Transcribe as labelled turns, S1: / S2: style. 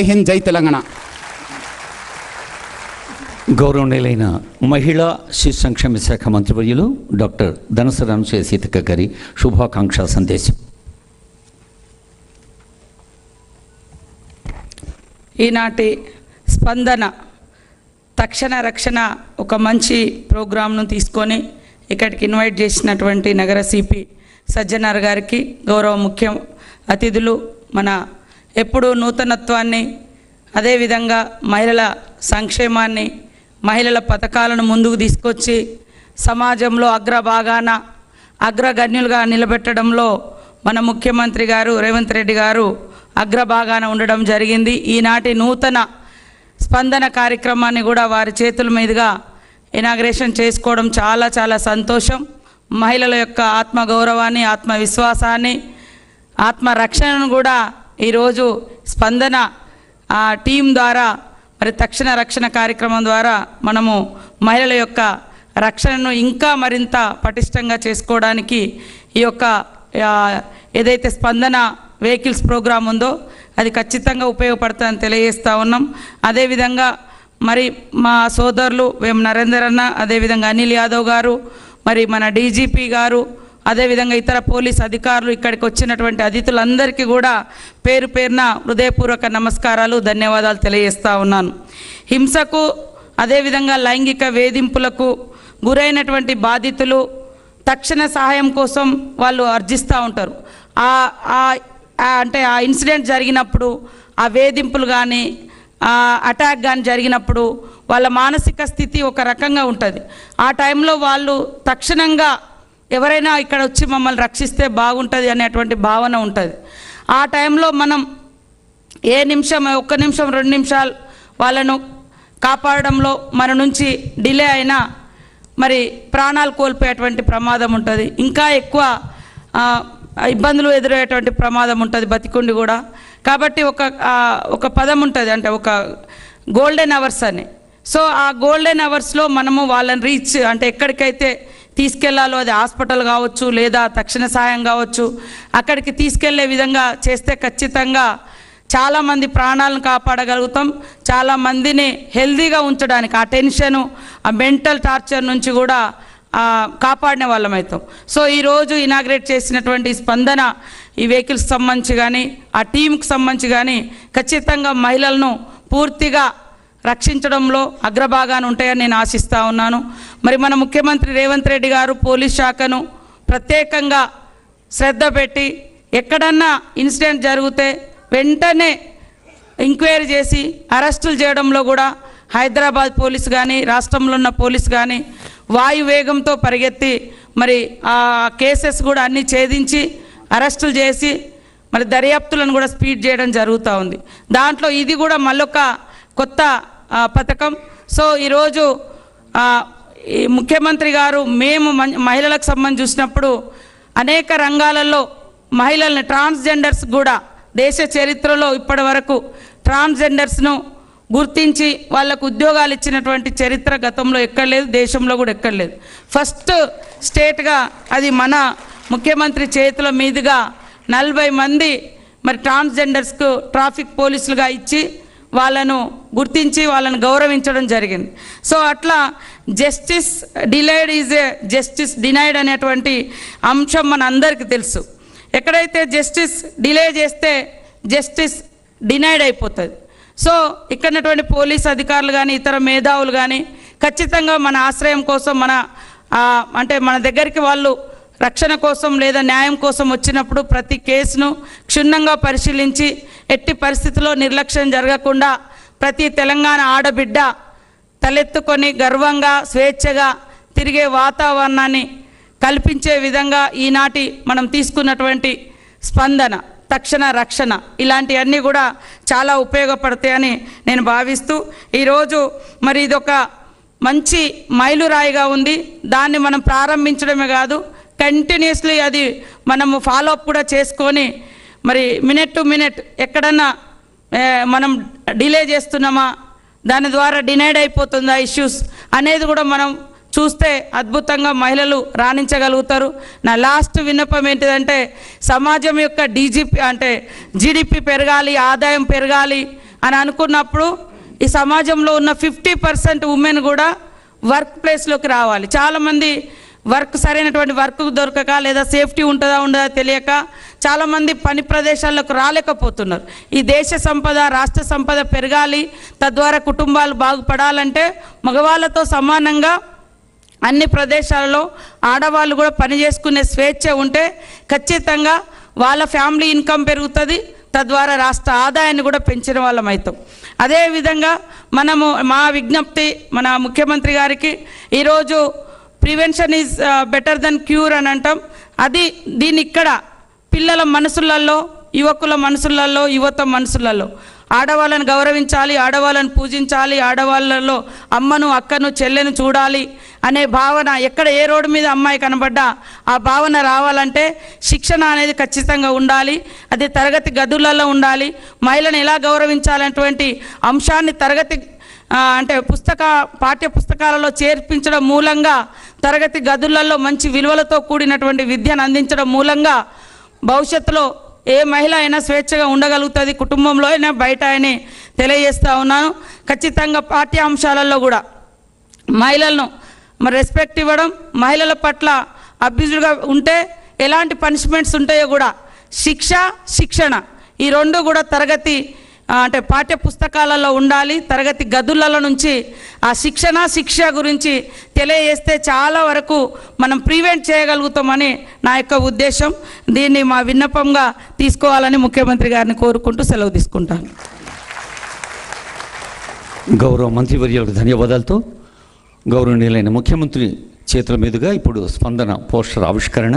S1: హింద్, జై తెలంగాణ.
S2: గౌరవనీయులైన మహిళా శిశు సంక్షేమ శాఖ మంత్రివర్యులు డాక్టర్ ధనసరి అనసూయ సీతక్క గారి శుభాకాంక్ష సందేశం.
S3: ఈనాటి స్పందన తక్షణ రక్షణ ఒక మంచి ప్రోగ్రాంను తీసుకొని ఇక్కడికి ఇన్వైట్ చేసినటువంటి నగర సిపి సజ్జనార్ గారికి, గౌరవ ముఖ్య అతిథులు, మన ఎప్పుడూ నూతనత్వాన్ని, అదేవిధంగా మహిళల సంక్షేమాన్ని, మహిళల పథకాలను ముందుకు తీసుకొచ్చి సమాజంలో అగ్రభాగాన అగ్రగణ్యులుగా నిలబెట్టడంలో మన ముఖ్యమంత్రి గారు రేవంత్ రెడ్డి గారు అగ్రభాగాన ఉండడం జరిగింది. ఈనాటి నూతన స్పందన కార్యక్రమాన్ని కూడా వారి చేతుల మీదుగా ఇనాగ్రేషన్ చేసుకోవడం చాలా చాలా సంతోషం. మహిళల యొక్క ఆత్మగౌరవాన్ని, ఆత్మవిశ్వాసాన్ని, ఆత్మరక్షణను కూడా ఈరోజు స్పందన టీం ద్వారా, మరి తక్షణ రక్షణ కార్యక్రమం ద్వారా మనము మహిళల యొక్క రక్షణను ఇంకా మరింత పటిష్టంగా చేసుకోవడానికి ఈ యొక్క ఏదైతే స్పందన వెహికల్స్ ప్రోగ్రాం ఉందో అది ఖచ్చితంగా ఉపయోగపడుతుందని తెలియజేస్తూ ఉన్నాం. అదేవిధంగా మరి మా సోదరులు వేం నరేందర్ అన్న, అదేవిధంగా అనిల్ యాదవ్ గారు, మరి మన డీజీపీ గారు, అదేవిధంగా ఇతర పోలీస్ అధికారులు, ఇక్కడికి వచ్చినటువంటి అతిథులందరికీ కూడా పేరు పేరున హృదయపూర్వక నమస్కారాలు, ధన్యవాదాలు తెలియజేస్తూ ఉన్నాను. హింసకు, అదేవిధంగా లైంగిక వేధింపులకు గురైనటువంటి బాధితులు తక్షణ సహాయం కోసం వాళ్ళు అర్జిస్తూ ఉంటారు. అంటే ఆ ఇన్సిడెంట్ జరిగినప్పుడు, ఆ వేధింపులు కానీ అటాక్ కానీ జరిగినప్పుడు వాళ్ళ మానసిక స్థితి ఒక రకంగా ఉంటుంది. ఆ టైంలో వాళ్ళు తక్షణంగా ఎవరైనా ఇక్కడ వచ్చి మమ్మల్ని రక్షిస్తే బాగుంటుంది అనేటువంటి భావన ఉంటుంది. ఆ టైంలో మనం ఏ నిమిషం, 1 నిమిషం 2 నిమిషాలు వాళ్ళను కాపాడడంలో మన నుంచి డిలే అయినా మరి ప్రాణాలు కోల్పోయేటువంటి ప్రమాదం ఉంటుంది. ఇంకా ఎక్కువ ఇబ్బందులు ఎదురయ్యేటువంటి ప్రమాదం ఉంటుంది బతికుండి కూడా. కాబట్టి ఒక పదం ఉంటుంది, అంటే ఒక గోల్డెన్ అవర్స్ అని. సో ఆ గోల్డెన్ అవర్స్లో మనము వాళ్ళని రీచ్, అంటే ఎక్కడికైతే తీసుకెళ్లాలో, అది హాస్పిటల్ కావచ్చు లేదా తక్షణ సహాయం కావచ్చు, అక్కడికి తీసుకెళ్లే విధంగా చేస్తే ఖచ్చితంగా చాలామంది ప్రాణాలను కాపాడగలుగుతాం. చాలామందిని హెల్దీగా ఉంచడానికి, ఆ టెన్షను, ఆ మెంటల్ టార్చర్ నుంచి కూడా కాపాడిన వాళ్ళం అవుతాం. సో ఈరోజు ఇనాగ్రేట్ చేసినటువంటి స్పందన ఈ వెహికల్స్ సంబంధించి కానీ, ఆ టీంకి సంబంధించి కానీ ఖచ్చితంగా మహిళలను పూర్తిగా రక్షించడంలో అగ్రభాగాన్ని ఉంటాయని నేను ఆశిస్తూ ఉన్నాను. మరి మన ముఖ్యమంత్రి రేవంత్ రెడ్డి గారు పోలీస్ శాఖను ప్రత్యేకంగా శ్రద్ధ పెట్టి ఎక్కడన్నా ఇన్సిడెంట్ జరిగితే వెంటనే ఎంక్వైరీ చేసి అరెస్టులు చేయడంలో కూడా హైదరాబాద్ పోలీసు కానీ, రాష్ట్రంలో ఉన్న పోలీసు కానీ వాయువేగంతో పరిగెత్తి మరి ఆ కేసెస్ కూడా అన్నీ ఛేదించి అరెస్టులు చేసి మరి దర్యాప్తులను కూడా స్పీడ్ చేయడం జరుగుతూ ఉంది. దాంట్లో ఇది కూడా మళ్ళొక కొత్త పథకం. సో ఈరోజు ఈ ముఖ్యమంత్రి గారు మేము మహిళలకు సంబంధించి చూసినప్పుడు అనేక రంగాలలో మహిళల్ని, ట్రాన్స్జెండర్స్ కూడా దేశ చరిత్రలో ఇప్పటి వరకు ట్రాన్స్జెండర్స్ను గుర్తించి వాళ్ళకు ఉద్యోగాలు ఇచ్చినటువంటి చరిత్ర గతంలో ఎక్కడ లేదు, దేశంలో కూడా ఎక్కడ లేదు. ఫస్ట్ స్టేట్గా అది మన ముఖ్యమంత్రి చేతుల మీదుగా 40 మంది మరి ట్రాన్స్జెండర్స్కు ట్రాఫిక్ పోలీసులుగా ఇచ్చి వాళ్ళను గుర్తించి వాళ్ళను గౌరవించడం జరిగింది. సో అట్లా justice delayed is a justice denied అనేటువంటి అంశం మన అందరికీ తెలుసు. ఎక్కడైతే జస్టిస్ డిలే చేస్తే జస్టిస్ డినైడ్ అయిపోతుంది. సో ఇక్కడటువంటి పోలీస్ అధికారులు కానీ, ఇతర మేధావులు కానీ ఖచ్చితంగా మన ఆశ్రయం కోసం, అంటే మన దగ్గరికి వాళ్ళు రక్షణ కోసం లేదా న్యాయం కోసం వచ్చినప్పుడు ప్రతి కేసును క్షుణ్ణంగా పరిశీలించి ఎట్టి పరిస్థితుల్లో నిర్లక్ష్యం జరగకుండా ప్రతి తెలంగాణ ఆడబిడ్డ తలెత్తుకొని గర్వంగా స్వేచ్ఛగా తిరిగే వాతావరణాన్ని కల్పించే విధంగా ఈనాటి మనం తీసుకున్నటువంటి స్పందన, తక్షణ రక్షణ, ఇలాంటివన్నీ కూడా చాలా ఉపయోగపడతాయని నేను భావిస్తూ ఈరోజు మరి ఇదొక మంచి మైలురాయిగా ఉంది. దాన్ని మనం ప్రారంభించడమే కాదు, కంటిన్యూస్లీ అది మనము ఫాలోఅప్ కూడా చేసుకొని మరి మినిట్ టు మినిట్ ఎక్కడన్నా మనం డిలే చేస్తున్నామా, దాని ద్వారా డినైడ్ అయిపోతుందా ఇష్యూస్ అనేది కూడా మనం చూస్తే అద్భుతంగా మహిళలు రాణించగలుగుతారు. నా లాస్ట్ విన్నపం ఏంటిదంటే సమాజం యొక్క జీడిపి పెరగాలి, ఆదాయం పెరగాలి, అని అనుకున్నప్పుడు ఈ సమాజంలో ఉన్న 50% ఉమెన్ కూడా వర్క్ ప్లేస్లోకి రావాలి. చాలామంది సరైనటువంటి వర్క్ దొరకక లేదా సేఫ్టీ ఉంటుందా ఉండదా తెలియక చాలామంది పని ప్రదేశాల్లోకి రాలేకపోతున్నారు. ఈ దేశ సంపద, రాష్ట్ర సంపద పెరగాలి, తద్వారా కుటుంబాలు బాగుపడాలంటే మగవాళ్ళతో సమానంగా అన్ని ప్రదేశాలలో ఆడవాళ్ళు కూడా పని చేసుకునే స్వేచ్ఛ ఉంటే ఖచ్చితంగా వాళ్ళ ఫ్యామిలీ ఇన్కమ్ పెరుగుతుంది, తద్వారా రాష్ట్ర ఆదాయాన్ని కూడా పెంచిన వాళ్ళం అవుతాం. అదేవిధంగా మనము మా విజ్ఞప్తి మన ముఖ్యమంత్రి గారికి, ఈరోజు prevention is better than cure అని అంటాం. దీన్ని ఇక్కడ పిల్లల మనసులలో, యువకుల మనసులలో, యువత మనసులలో ఆడవాళ్ళని గౌరవించాలి, ఆడవాళ్ళని పూజించాలి, ఆడవాళ్ళలో అమ్మను, అక్కను, చెల్లెను చూడాలి అనే భావన ఎక్కడ ఏ రోడ్డు మీద అమ్మాయి కనబడ్డా ఆ భావన రావాలంటే శిక్షణ అనేది ఖచ్చితంగా ఉండాలి. అది తరగతి గదులలో ఉండాలి. మహిళను ఎలా గౌరవించాలనేటువంటి అంశాన్ని అంటే పాఠ్య పుస్తకాలలో చేర్పించడం మూలంగా, తరగతి గదులలో మంచి విలువలతో కూడినటువంటి విద్యను అందించడం మూలంగా భవిష్యత్తులో ఏ మహిళ అయినా స్వేచ్ఛగా ఉండగలుగుతుంది, కుటుంబంలో అయినా బయట అయినా తెలియజేస్తూ ఉన్నాను. ఖచ్చితంగా పాఠ్యాంశాలలో కూడా మహిళలను రెస్పెక్ట్ ఇవ్వడం, మహిళల పట్ల అబ్యూజ్డ్గా ఉంటే ఎలాంటి పనిష్మెంట్స్ ఉంటాయో కూడా శిక్షణ ఈ రెండు కూడా అంటే పాఠ్య పుస్తకాలలో ఉండాలి. తరగతి గదులలో నుంచి ఆ శిక్ష గురించి తెలియజేస్తే చాలా వరకు మనం ప్రివెంట్ చేయగలుగుతామని నా యొక్క ఉద్దేశం. దీన్ని మా విన్నపంగా తీసుకోవాలని ముఖ్యమంత్రి గారిని కోరుకుంటూ సెలవు తీసుకుంటాను.
S2: గౌరవ మంత్రివర్యులకు ధన్యవాదాలతో గౌరవనీయులైన ముఖ్యమంత్రి చేతుల మీదుగా ఇప్పుడు స్పందన పోస్టర్ ఆవిష్కరణ.